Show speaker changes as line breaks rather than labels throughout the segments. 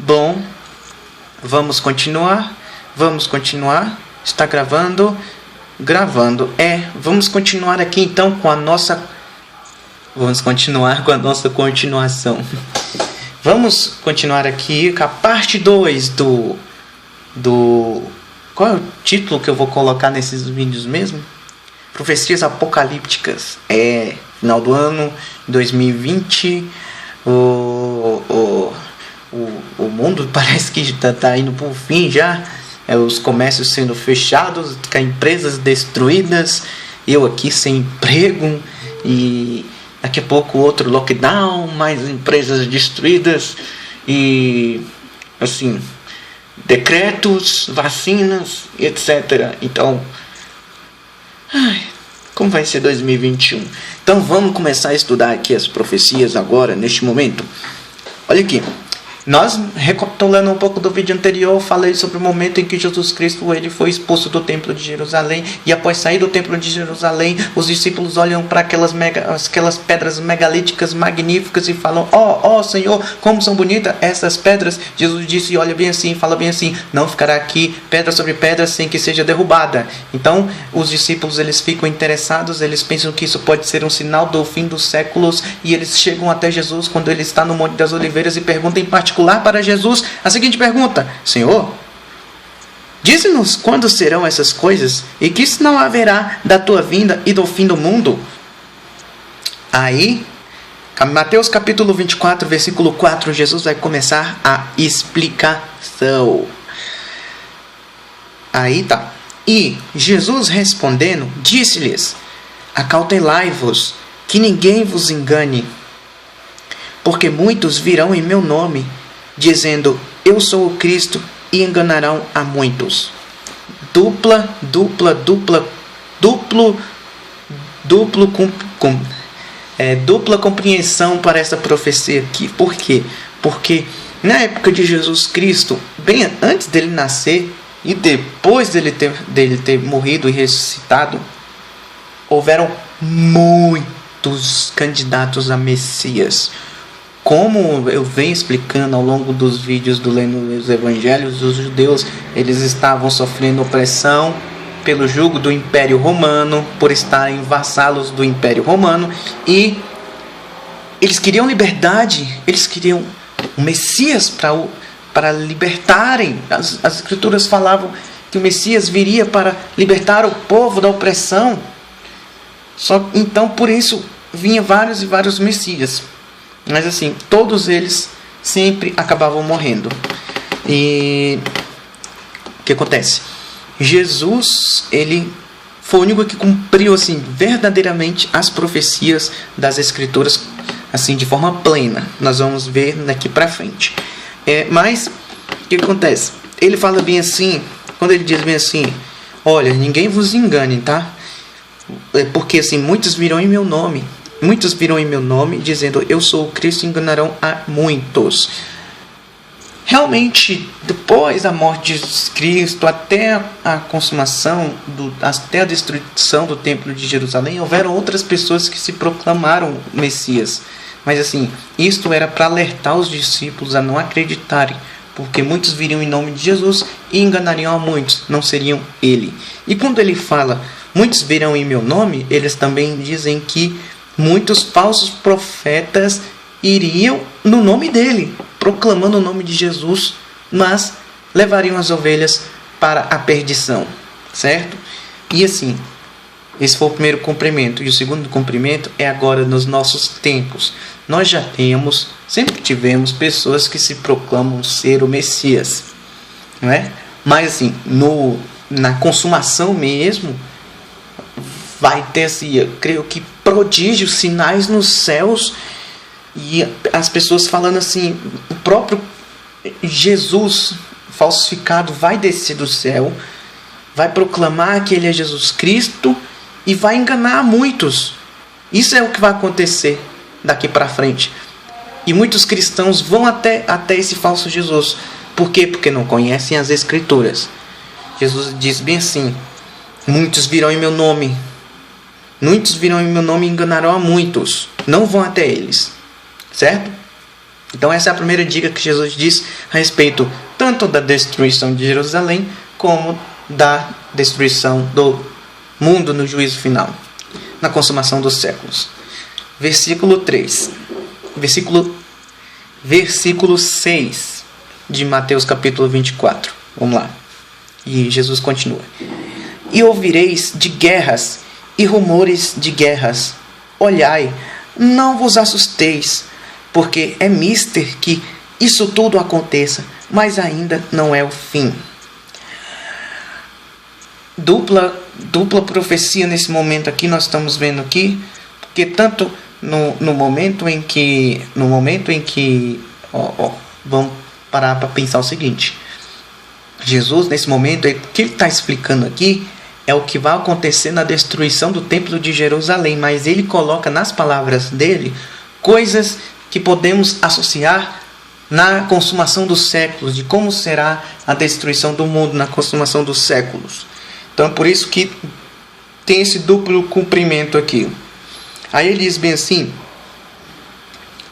Bom, vamos continuar. Está gravando. Vamos continuar aqui então com a nossa... Vamos continuar com a nossa continuação. Vamos continuar aqui com a parte 2 do... Qual é o título que eu vou colocar nesses vídeos mesmo? Profecias apocalípticas. Final do ano 2020. O mundo parece que está indo para o fim já. Os comércios sendo fechados, empresas destruídas, eu aqui sem emprego, e daqui a pouco outro lockdown, mais empresas destruídas, e assim, decretos, vacinas, etc. Então, como vai ser 2021? Então vamos começar a estudar aqui as profecias agora, neste momento. Olha aqui. Nós, recapitulando um pouco do vídeo anterior, falei sobre o momento em que Jesus Cristo ele foi expulso do templo de Jerusalém, e após sair do templo de Jerusalém, os discípulos olham para aquelas pedras megalíticas magníficas e falam: ó Senhor, como são bonitas essas pedras. Jesus disse, olha bem assim, fala bem assim: não ficará aqui pedra sobre pedra sem que seja derrubada. Então os discípulos eles ficam interessados, eles pensam que isso pode ser um sinal do fim dos séculos, e eles chegam até Jesus quando ele está no Monte das Oliveiras e perguntam em particular para Jesus a seguinte pergunta: Senhor, dize-nos quando serão essas coisas, e que sinal haverá da tua vinda e do fim do mundo? Aí, Mateus capítulo 24, versículo 4, Jesus vai começar a explicação. Aí tá. E Jesus respondendo, disse-lhes: acautelai-vos, que ninguém vos engane, porque muitos virão em meu nome, dizendo, eu sou o Cristo, e enganarão a muitos. Dupla compreensão para essa profecia aqui. Por quê? Porque na época de Jesus Cristo, bem antes dele nascer e depois dele ter morrido e ressuscitado, houveram muitos candidatos a Messias. Como eu venho explicando ao longo dos vídeos do Lendo os Evangelhos, os judeus eles estavam sofrendo opressão pelo jugo do Império Romano, por estarem vassalos do Império Romano, e eles queriam liberdade, eles queriam um Messias para libertarem. As Escrituras falavam que o Messias viria para libertar o povo da opressão. Então por isso vinha vários e vários Messias. Mas assim, todos eles sempre acabavam morrendo. E o que acontece? Jesus, ele foi o único que cumpriu assim, verdadeiramente as profecias das Escrituras assim, de forma plena. Nós vamos ver daqui para frente. Mas o que acontece? Ele fala bem assim, quando ele diz bem assim, olha, ninguém vos engane, tá? Porque assim, muitos virão em meu nome, dizendo, eu sou o Cristo, e enganarão a muitos. Realmente, depois da morte de Jesus Cristo, até a consumação, até a destruição do templo de Jerusalém, houveram outras pessoas que se proclamaram Messias. Mas assim, isto era para alertar os discípulos a não acreditarem, porque muitos viriam em nome de Jesus e enganariam a muitos, não seriam ele. E quando ele fala, muitos virão em meu nome, eles também dizem que muitos falsos profetas iriam no nome dele, proclamando o nome de Jesus, mas levariam as ovelhas para a perdição, certo? E assim, esse foi o primeiro cumprimento. E o segundo cumprimento é agora nos nossos tempos. Nós já sempre tivemos pessoas que se proclamam ser o Messias, não é? Mas assim, na consumação mesmo, vai ter assim, eu creio que prodígios, sinais nos céus, e as pessoas falando assim, o próprio Jesus falsificado vai descer do céu, vai proclamar que ele é Jesus Cristo e vai enganar muitos. Isso é o que vai acontecer daqui para frente. E muitos cristãos vão até esse falso Jesus. Por quê? Porque não conhecem as Escrituras. Jesus diz bem assim, muitos virão em meu nome, e enganarão a muitos. Não vão até eles. Certo? Então essa é a primeira dica que Jesus diz a respeito tanto da destruição de Jerusalém como da destruição do mundo no juízo final, na consumação dos séculos. Versículo 3. Versículo 6 de Mateus capítulo 24. Vamos lá. E Jesus continua. E ouvireis de guerras e rumores de guerras. Olhai, não vos assusteis, porque é mister que isso tudo aconteça, mas ainda não é o fim. Dupla profecia nesse momento aqui, nós estamos vendo aqui, porque tanto no momento em que vamos parar para pensar o seguinte. Jesus, nesse momento, o que ele está explicando aqui é o que vai acontecer na destruição do templo de Jerusalém, mas ele coloca nas palavras dele coisas que podemos associar na consumação dos séculos, de como será a destruição do mundo na consumação dos séculos. Então, por isso que tem esse duplo cumprimento aqui. Aí ele diz bem assim: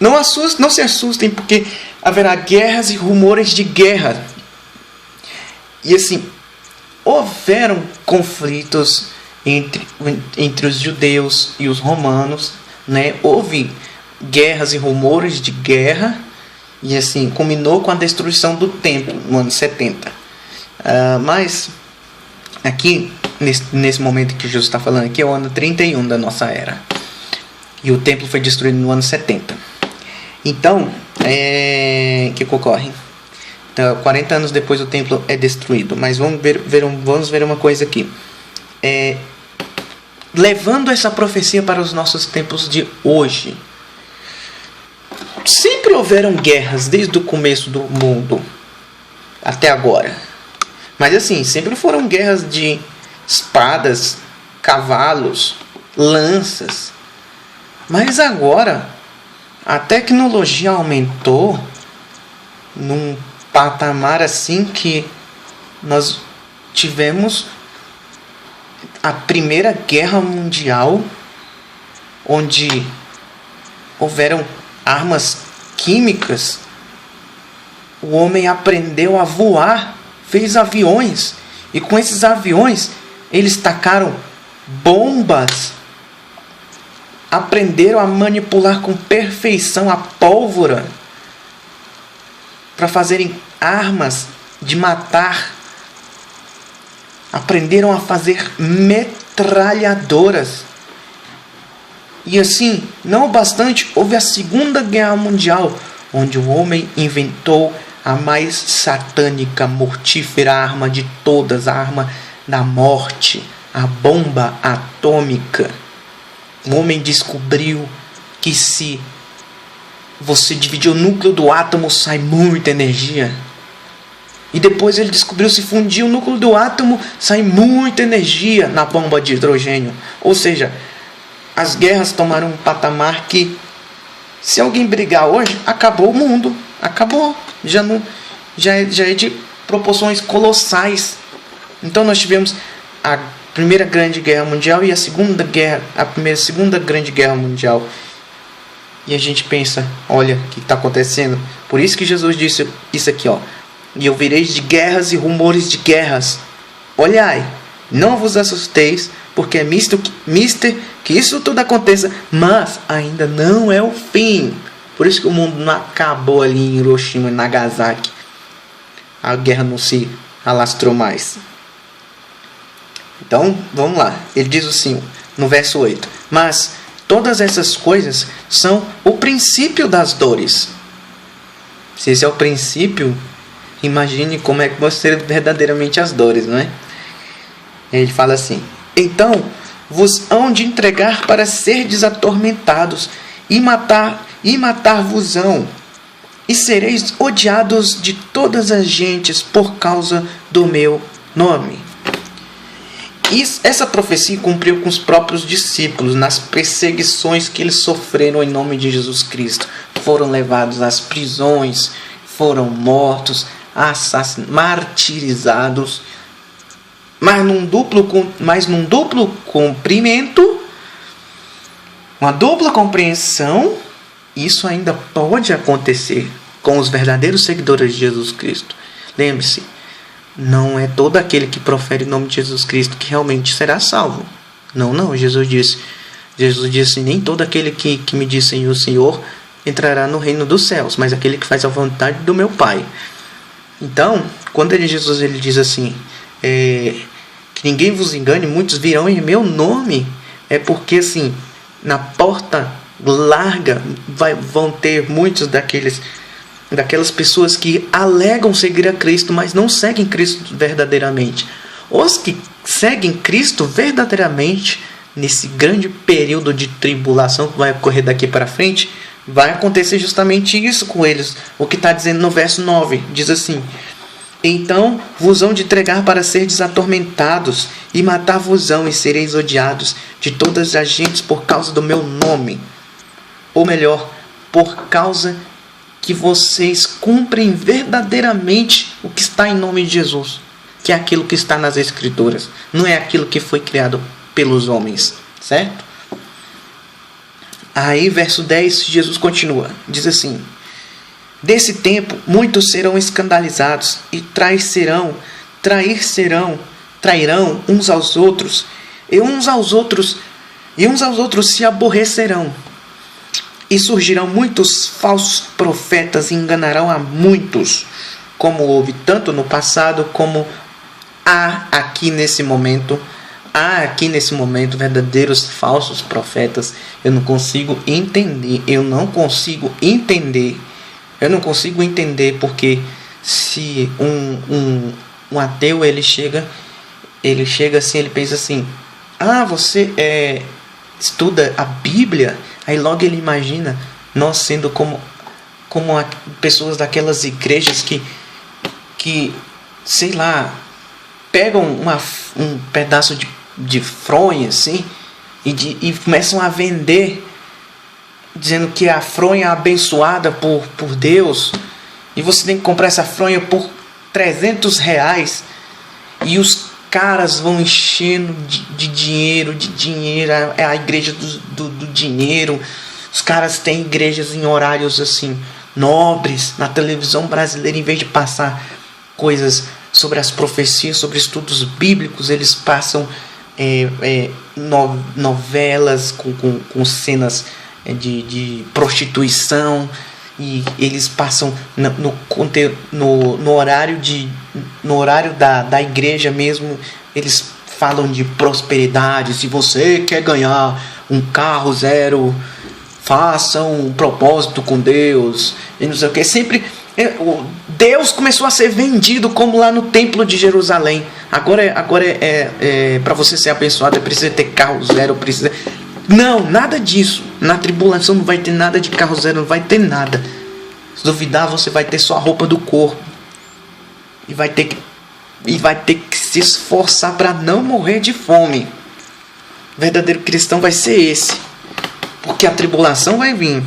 não se assustem, porque haverá guerras e rumores de guerra. E assim, houveram conflitos entre os judeus e os romanos, né? Houve guerras e rumores de guerra, e assim, culminou com a destruição do templo no ano 70. Mas aqui, nesse momento que Jesus está falando aqui, é o ano 31 da nossa era. E o templo foi destruído no ano 70. Então, o que ocorre? Então, 40 anos depois o templo é destruído. Mas vamos ver uma coisa aqui. Levando essa profecia para os nossos tempos de hoje. Sempre houveram guerras desde o começo do mundo até agora. Mas assim, sempre foram guerras de espadas, cavalos, lanças. Mas agora a tecnologia aumentou num patamar assim que nós tivemos a Primeira Guerra Mundial, onde houveram armas químicas. O homem aprendeu a voar, fez aviões, e com esses aviões eles tacaram bombas, aprenderam a manipular com perfeição a pólvora para fazerem armas de matar, aprenderam a fazer metralhadoras. E assim, não bastante, houve a Segunda Guerra Mundial, onde o homem inventou a mais satânica, mortífera arma de todas, a arma da morte, a bomba atômica. O homem descobriu que se você dividir o núcleo do átomo, sai muita energia. E depois ele descobriu, se fundir o núcleo do átomo, sai muita energia na bomba de hidrogênio. Ou seja, as guerras tomaram um patamar que, se alguém brigar hoje, acabou o mundo. Acabou. Já é de proporções colossais. Então nós tivemos a Primeira Grande Guerra Mundial e a Segunda Grande Guerra Mundial. E a gente pensa, olha o que está acontecendo. Por isso que Jesus disse isso aqui, ó. E ouvireis de guerras e rumores de guerras. Olhai, não vos assusteis, porque é mister que isso tudo aconteça, mas ainda não é o fim. Por isso que o mundo não acabou ali em Hiroshima e Nagasaki. A guerra não se alastrou mais. Então, vamos lá. Ele diz assim, no verso 8. Mas todas essas coisas são o princípio das dores. Se esse é o princípio, imagine como é que vão ser verdadeiramente as dores, não é? Ele fala assim: então vos hão de entregar para serdes atormentados, e matar-vos-ão, e sereis odiados de todas as gentes por causa do meu nome. Essa profecia cumpriu com os próprios discípulos nas perseguições que eles sofreram em nome de Jesus Cristo. Foram levados às prisões, foram mortos, martirizados, mas num duplo cumprimento, uma dupla compreensão isso ainda pode acontecer com os verdadeiros seguidores de Jesus Cristo. Lembre-se, não é todo aquele que profere o nome de Jesus Cristo que realmente será salvo. Não, Jesus disse, nem todo aquele que me diz Senhor, Senhor, entrará no reino dos céus, mas aquele que faz a vontade do meu Pai. Então, quando Jesus ele diz assim, que ninguém vos engane, muitos virão em meu nome, é porque assim, na porta larga vão ter muitos daquelas pessoas que alegam seguir a Cristo, mas não seguem Cristo verdadeiramente. Os que seguem Cristo verdadeiramente, nesse grande período de tribulação que vai ocorrer daqui para frente, vai acontecer justamente isso com eles. O que está dizendo no verso 9, diz assim: então vos hão de entregar para serdes atormentados, e matar-vos-ão, e sereis odiados de todas as gentes por causa do meu nome. Ou melhor, por causa que vocês cumprem verdadeiramente o que está em nome de Jesus, que é aquilo que está nas Escrituras, não é aquilo que foi criado pelos homens, certo? Aí, verso 10, Jesus continua, diz assim: desse tempo, muitos serão escandalizados e trairão uns aos outros, e uns aos outros se aborrecerão. E surgirão muitos falsos profetas e enganarão a muitos, como houve tanto no passado como há aqui nesse momento. Há aqui nesse momento verdadeiros falsos profetas. Eu não consigo entender porque se um ateu ele chega assim, ele pensa assim: você estuda a Bíblia, aí logo ele imagina nós sendo como pessoas daquelas igrejas que sei lá, pegam um pedaço de fronha assim e começam a vender, dizendo que a fronha é abençoada por Deus, e você tem que comprar essa fronha por R$300, e os caras vão enchendo de dinheiro, é a igreja do dinheiro. Os caras têm igrejas em horários assim nobres na televisão brasileira. Em vez de passar coisas sobre as profecias, sobre estudos bíblicos, eles passam novelas com cenas de prostituição, e eles passam no horário da igreja mesmo. Eles falam de prosperidade. Se você quer ganhar um carro zero, faça um propósito com Deus, e não sei o que. Sempre Deus começou a ser vendido como lá no templo de Jerusalém. Agora para você ser abençoado, precisa ter carro zero, precisa... Não, nada disso. Na tribulação não vai ter nada de carro zero, não vai ter nada. Se duvidar, você vai ter só a roupa do corpo. E vai ter que se esforçar para não morrer de fome. O verdadeiro cristão vai ser esse. Porque a tribulação vai vir.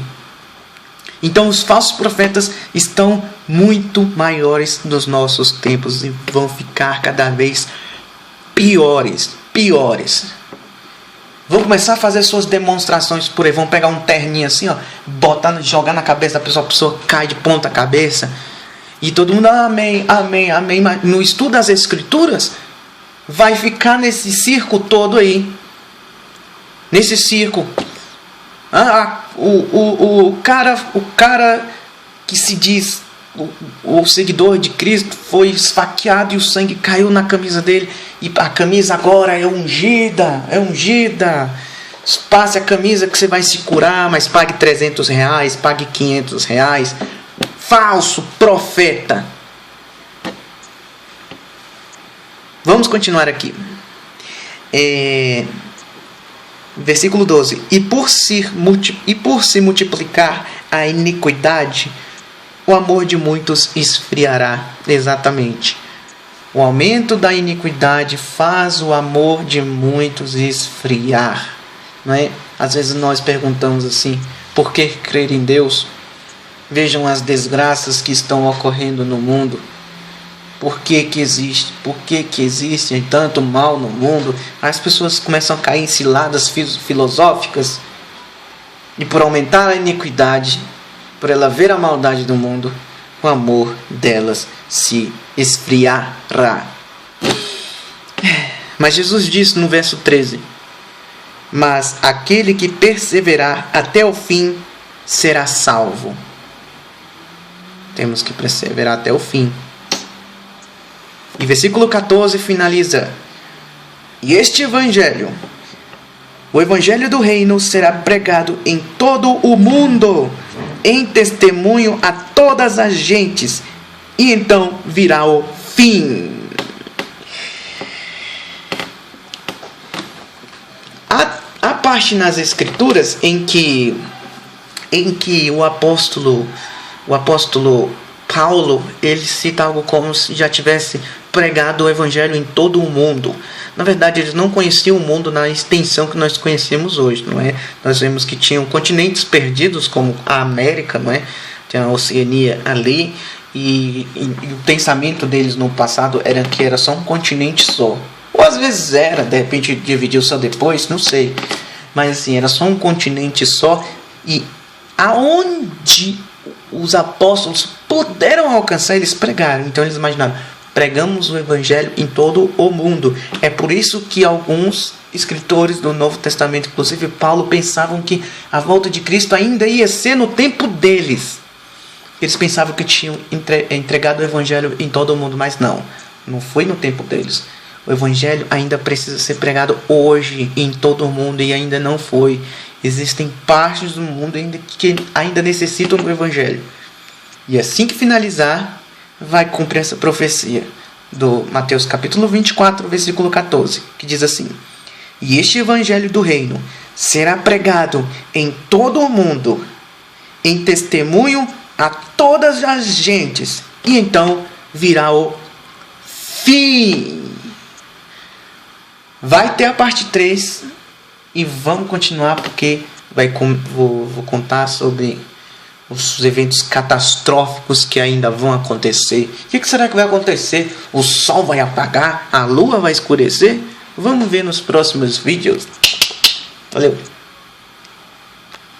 Então os falsos profetas estão muito maiores nos nossos tempos e vão ficar cada vez piores. Vão começar a fazer suas demonstrações por aí. Vão pegar um terninho assim, jogar na cabeça da pessoa, a pessoa cai de ponta cabeça. E todo mundo, amém. Mas no estudo das Escrituras, vai ficar nesse circo todo aí. Nesse circo. O cara que se diz o seguidor de Cristo foi esfaqueado e o sangue caiu na camisa dele, e a camisa agora é ungida. Passe a camisa que você vai se curar, mas pague R$300, pague R$500. Falso profeta. Vamos continuar aqui. Versículo 12. E por se multiplicar a iniquidade, o amor de muitos esfriará. Exatamente. O aumento da iniquidade faz o amor de muitos esfriar. Não é? Às vezes nós perguntamos assim: por que crer em Deus? Vejam as desgraças que estão ocorrendo no mundo. Por que existe tanto mal no mundo? As pessoas começam a cair em ciladas filosóficas. E por aumentar a iniquidade, por ela ver a maldade do mundo, o amor delas se esfriará. Mas Jesus disse no verso 13: mas aquele que perseverar até o fim será salvo. Temos que perseverar até o fim. E versículo 14 finaliza: e este evangelho, o evangelho do reino, será pregado em todo o mundo, em testemunho a todas as gentes, e então virá o fim. Há parte nas Escrituras em que o apóstolo Paulo, ele cita algo como se já tivesse pregado o evangelho em todo o mundo. Na verdade, eles não conheciam o mundo na extensão que nós conhecemos hoje, não é? Nós vemos que tinham continentes perdidos, como a América, não é? Tem a Oceania ali, e o pensamento deles no passado era que era só um continente só. Ou às vezes era, de repente dividiu só depois, não sei. Mas assim, era só um continente só. E aonde os apóstolos puderam alcançar, eles pregaram. Então eles imaginaram: pregamos o evangelho em todo o mundo. É por isso que alguns escritores do Novo Testamento, inclusive Paulo, pensavam que a volta de Cristo ainda ia ser no tempo deles. Eles pensavam que tinham entregado o evangelho em todo o mundo, mas não foi no tempo deles. O evangelho ainda precisa ser pregado hoje em todo o mundo, e ainda não foi. Existem partes do mundo que ainda necessitam do evangelho. E assim que finalizar, vai cumprir essa profecia do Mateus capítulo 24, versículo 14, que diz assim: e este evangelho do reino será pregado em todo o mundo, em testemunho a todas as gentes, e então virá o fim. Vai ter a parte 3 e vamos continuar, porque vou contar sobre os eventos catastróficos que ainda vão acontecer. O que será que vai acontecer? O sol vai apagar? A lua vai escurecer? Vamos ver nos próximos vídeos. Valeu!